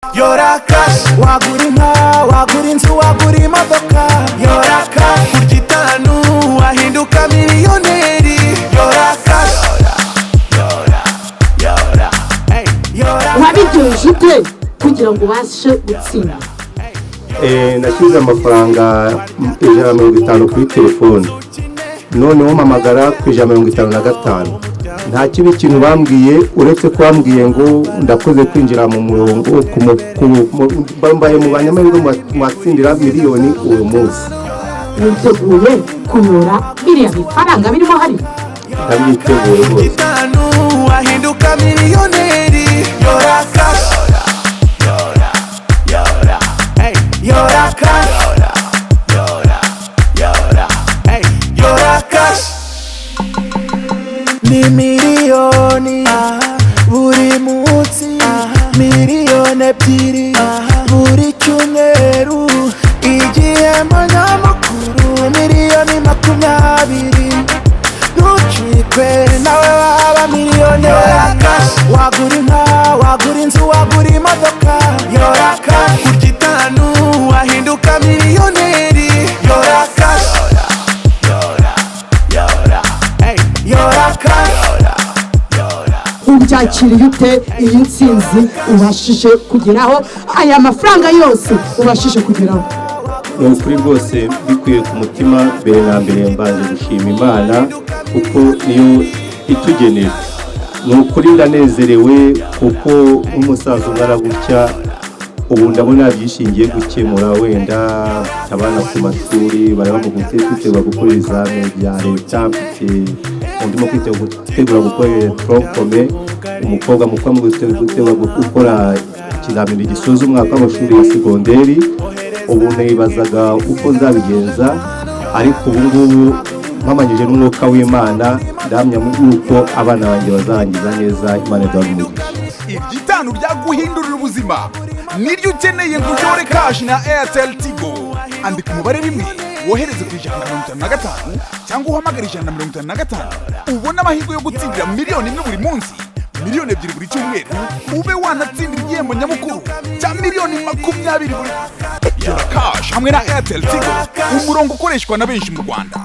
Yora cash, wagura inka, wagura inzu, wagura imodoka. Yora cash, kurya itanu wahinduka miliyoneri. Yora cash, yora. Wabigenje ute kugira ngo ubashe gutsinda? Nashyize amafaranga 150 kuri telefone, noneho mpamagara ku 155. nta kibi kintu bambwiye uretse ko bambwiye ngo ndakoze kwinjira mu murongo bambaye mu banyamahirwe mwatsindira miliyoni uwo munsi. Witeguye kuyora biriya bifaranga birimo hari? Ndabiteguye rwose. Wahinduka miliyoneri. Yora cash, yora cash, yora cash. Ni miliyoni buri munsi, miliyoni ebyiri buri cyumweru, igihembo nyamukuru miliyoni 20. Ntucikwe nawe waba miliyoneri. Yora cash, wagura inka, wagura inzu, wagura imodoka. Yora cash, kurya itanu wahinduka miliyoneri. Yora cash, yora cash. Ubyakiriye ute iyi nsinzi ubashije kugeraho, aya mafaranga yose ubashije kugeraho? Ni ukuri rwose bikwiye ku mutima. Mbere na mbere mbanze gushima Imana kuko niyo itugenera. Ni ukuri ndanezerewe kuko umusaza ungana gutya ubu ndabona byishingiye gukemura wenda abana ku mashuri baraba mu gutegura gukora ibizamini bya leta. Ndimo kwitegura gukora tronkome, umukobwa mukwa mu gutegura gukora ikizamini gisoza umwaka w'amashuri ya segonderi. Ubu nibazaga uko nzabigenza, ariko ubu ngubu mpamanyije n'umwuka w'Imana ndamya yuko abana banjye bazarangiza neza. Imana iduhagumishe. Ibyitanu byaguhindurira ubuzima niryo ukeneye ngo uyore cash na Airtel Tigo. Andika umubare rimwe wohereze ku 155 cyangwa uhamagara 155 ubona amahirwe yo gutsindira miliyoni imwe buri munsi, miliyoni 2 buri cyumweru, ube wanatsindira igihembo nyamukuru cya miliyoni 20 buri. Yora cash hamwe na Airtel Tigo, umurongo ukoreshwa na benshi mu Rwanda.